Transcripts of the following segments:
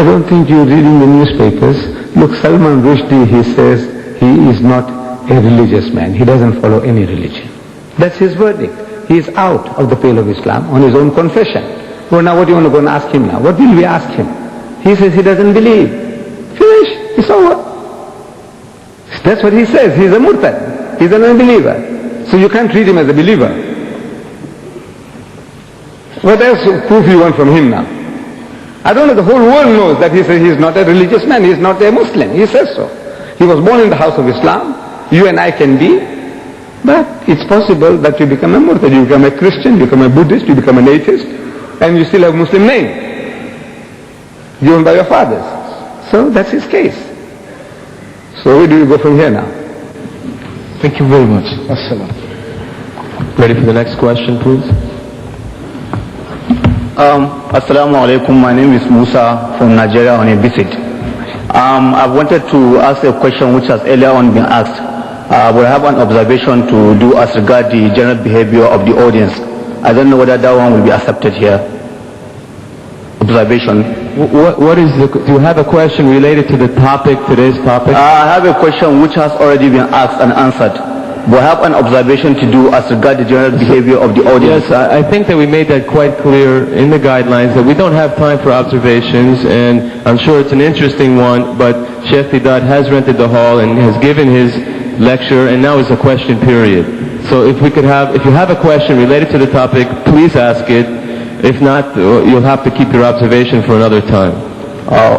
I don't think you're reading the newspapers. Look, Salman Rushdie, he says he is not a religious man. He doesn't follow any religion. That's his verdict. He is out of the pale of Islam on his own confession. Well, now what do you want to go and ask him now? What will we ask him? He says he doesn't believe. Finish. It's over. That's what he says. He's a murtad. He's an unbeliever. So you can't treat him as a believer. What else proof you want from him now? I don't know, the whole world knows that he says he's not a religious man, he's not a Muslim. He says so. He was born in the house of Islam. You and I can be. But it's possible that you become a murtad. You become a Christian, you become a Buddhist, you become an atheist, and you still have Muslim name given by your fathers. So that's his case. So where do you go from here now? Thank you very much. Assalam. Ready for the next question, please? Assalamu alaikum. My name is Musa from Nigeria on a visit. I wanted to ask a question which has earlier on been asked. But I have an observation to do as regard the general behavior of the audience. I don't know whether that one will be accepted here. Observation. Do you have a question related to the topic, today's topic? I have a question which has already been asked and answered. But I have an observation to do as regard the general behavior of the audience. Yes, I think that we made that quite clear in the guidelines that we don't have time for observations, and I'm sure it's an interesting one, but Sheikh Deedat has rented the hall and has given his lecture, and now is a question period. So if you have a question related to the topic, please ask it. If not, you'll have to keep your observation for another time.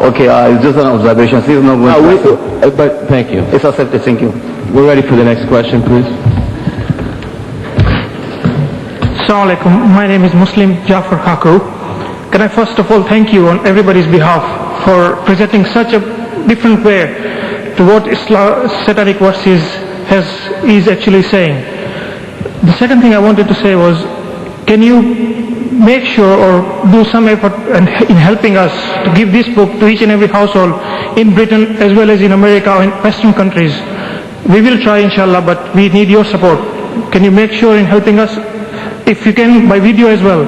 Okay, it's just an observation. See, not going to but thank you. It's accepted, thank you. We're ready for the next question, please. Assalamu alaikum. My name is Muslim Jafar Kaku. Can I first of all thank you on everybody's behalf for presenting such a different way to what Islam, satanic verses is actually saying. The second thing I wanted to say was, can you make sure or do some effort in helping us to give this book to each and every household in Britain as well as in America or in Western countries? We will try inshallah, but we need your support. Can you make sure in helping us, if you can, by video as well?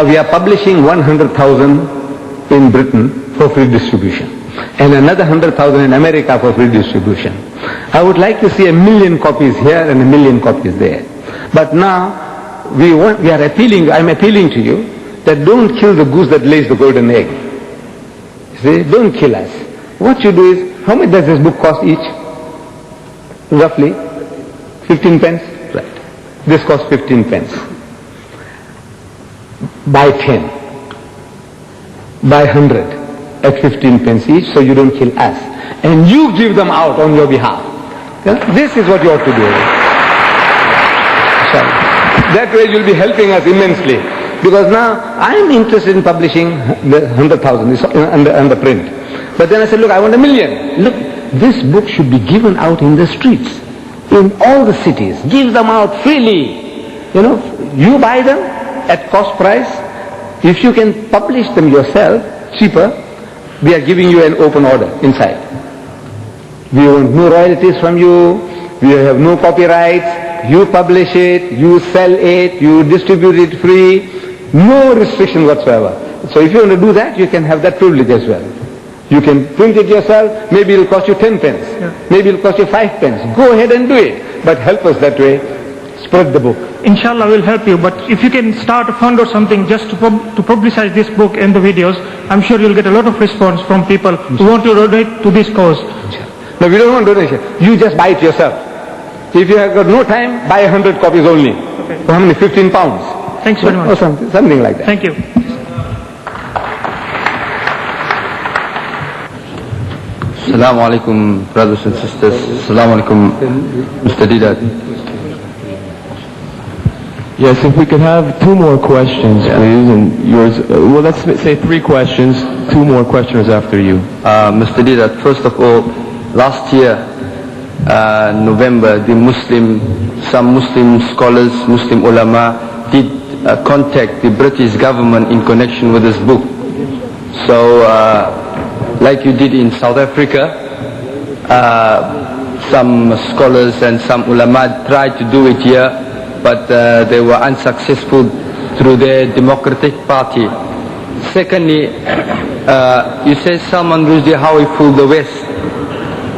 We are publishing 100,000 in Britain for free distribution and another 100,000 in America for free distribution. I would like to see 1 million copies here and 1 million copies there. But now I'm appealing to you that don't kill the goose that lays the golden egg. See, don't kill us. What you do is, how much does this book cost each? Roughly 15 pence? Right. This costs 15 pence. Buy 10. Buy 100 at 15 pence each, so you don't kill us. And you give them out on your behalf. This is what you ought to do. That way you'll be helping us immensely. Because now I'm interested in publishing the 100,000 under print. But then I said, look, I want 1 million. Look, this book should be given out in the streets, in all the cities. Give them out freely. You know, you buy them at cost price. If you can publish them yourself, cheaper, we are giving you an open order inside. We want no royalties from you. We have no copyrights. You publish it, you sell it, you distribute it free. No restriction whatsoever. So if you want to do that, you can have that privilege as well. You can print it yourself. Maybe it'll cost you 10 pence. Yeah. Maybe it'll cost you 5 pence. Go ahead and do it. But help us that way. Spread the book. Inshallah, we'll help you. But if you can start a fund or something just to publicize this book and the videos, I'm sure you'll get a lot of response from people who want to donate to this cause. No, we don't want donation. You just buy it yourself. If you have got no time, buy 100 copies only. Okay. For how many? 15 pounds. Thanks very much. Or something like that. Thank you. Assalamu alaikum, brothers and sisters. Assalamu alaikum, Mr. Deedat. Yes, if we could have 2 more questions, please, and yours. Well, let's say 3 questions. 2 more questioners after you. Mr. Deedat, first of all, last year, November, some Muslim scholars, Muslim ulama did contact the British government in connection with this book. So, like you did in South Africa, some scholars and some ulama tried to do it here, but they were unsuccessful through their Democratic Party. Secondly, you say Salman Rushdie, how he fooled the West.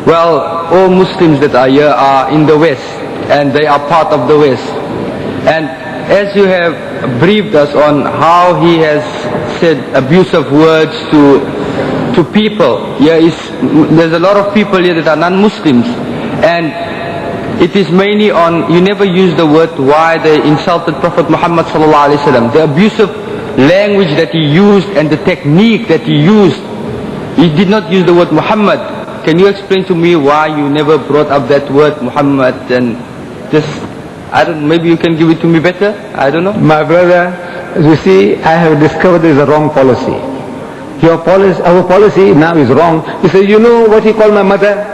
Well, all Muslims that are here are in the West, and they are part of the West. And as you have briefed us on how he has said abusive words to people, there's a lot of people here that are non-Muslims, and it is mainly on, you never use the word why they insulted Prophet Muhammad sallallahu alaihi wasallam. The abusive language that he used and the technique that he used, he did not use the word Muhammad. Can you explain to me why you never brought up that word Muhammad? And just, maybe you can give it to me better? I don't know. My brother, you see, I have discovered there is a wrong policy. Our policy now is wrong. You say, you know what he called my mother?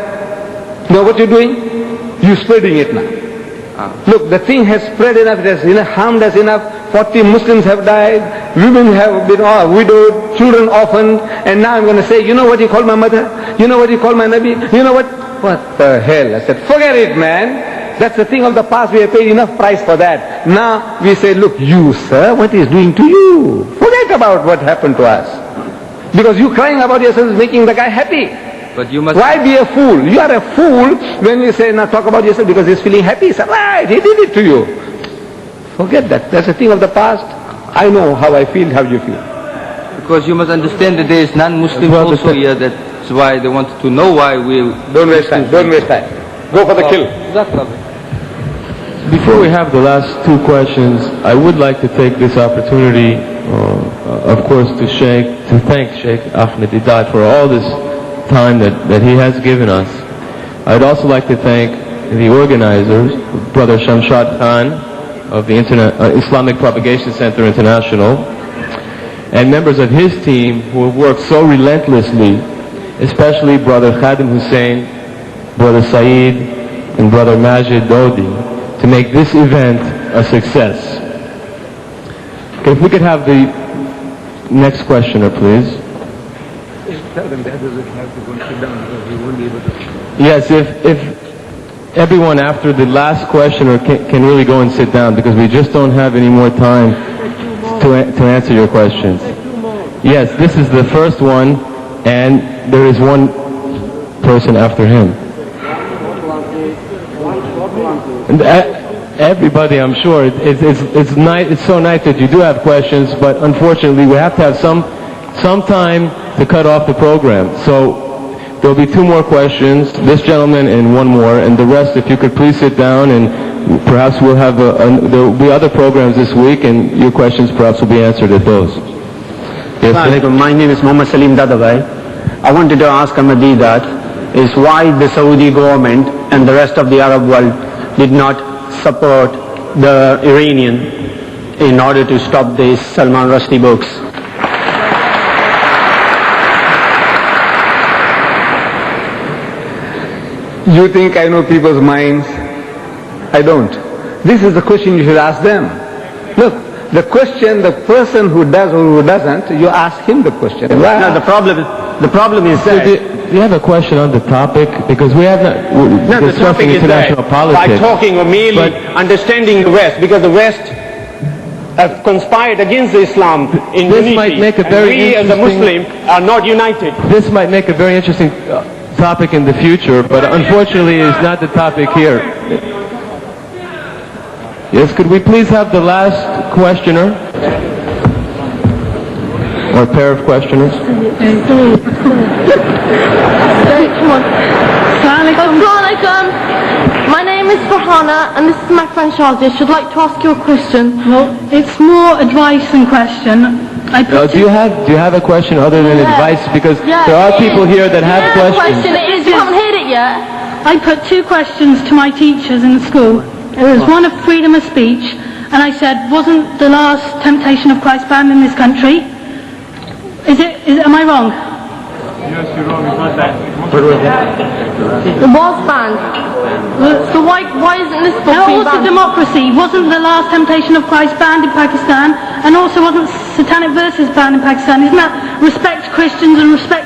You know what you're doing? You're spreading it now. Look, the thing has spread enough, it has harmed us enough. 40 Muslims have died, women have been widowed, children orphaned, and now I'm going to say, you know what you call my mother? You know what you call my Nabi? You know what? What the hell? I said, forget it, man. That's the thing of the past. We have paid enough price for that. Now we say, look, you, sir, what he's doing to you? Forget about what happened to us. Because you crying about yourself is making the guy happy. But you must... Why be a fool? You are a fool when you say, now talk about yourself because he's feeling happy. Say, right, he did it to you. Forget that. That's a thing of the past. I know how I feel, how you feel. Because you must understand that there is non-Muslims also here. That's why they wanted to know why we... Don't waste time. Don't waste time. Go for the kill. Before we have the last two questions, I would like to take this opportunity, of course, to thank Sheikh Ahmed Deedat for all this time that he has given us. I'd also like to thank the organizers, Brother Shamshad Khan of the Islamic Propagation Center International, and members of his team who have worked so relentlessly, especially Brother Khadim Hussein, Brother Saeed, and Brother Majid Dodi, to make this event a success. Okay, if we could have the next questioner, please. Yes, if everyone after the last questioner can really go and sit down, because we just don't have any more time to answer your questions. Yes, this is the first one, and there is one person after him. And everybody, I'm sure, it's nice. It's so nice that you do have questions, but unfortunately, we have to have some time to cut off the program. So there'll be two more questions, this gentleman and one more, and the rest, if you could please sit down, and perhaps we'll have there'll be other programs this week, and your questions perhaps will be answered at those. Yes, my name is Muhammad Salim Dadabhai. I wanted to ask Ahmed Deedat is why the Saudi government and the rest of the Arab world did not support the Iranian in order to stop these Salman Rushdie books. You think I know people's minds? I don't. This is the question you should ask them. Look, the question, the person who does or who doesn't, you ask him the question. No, the problem is that... Do you have a question on the topic? Because we have not discussing international politics. By talking or merely understanding the West, because the West have conspired against Islam in this unity, might make a very we as a Muslim are not united. This might make a very interesting topic in the future, but unfortunately it's not the topic here. Yes, could we please have the last questioner? Or pair of questioners? My name is Farhana and this is my friend Shazia. I should like to ask you a question. Well, it's more advice than question. Do you have a question other than advice? Because there are people here that have questions. You haven't heard it yet. I put two questions to my teachers in school. There was one of freedom of speech, and I said, wasn't the last temptation of Christ banned in this country? Am I wrong? Yes, you're wrong. It's not banned. It was banned. So why isn't this book being banned? Also democracy. Wasn't the last temptation of Christ banned in Pakistan? And also wasn't satanic verses banned in Pakistan? Isn't that respect Christians and respect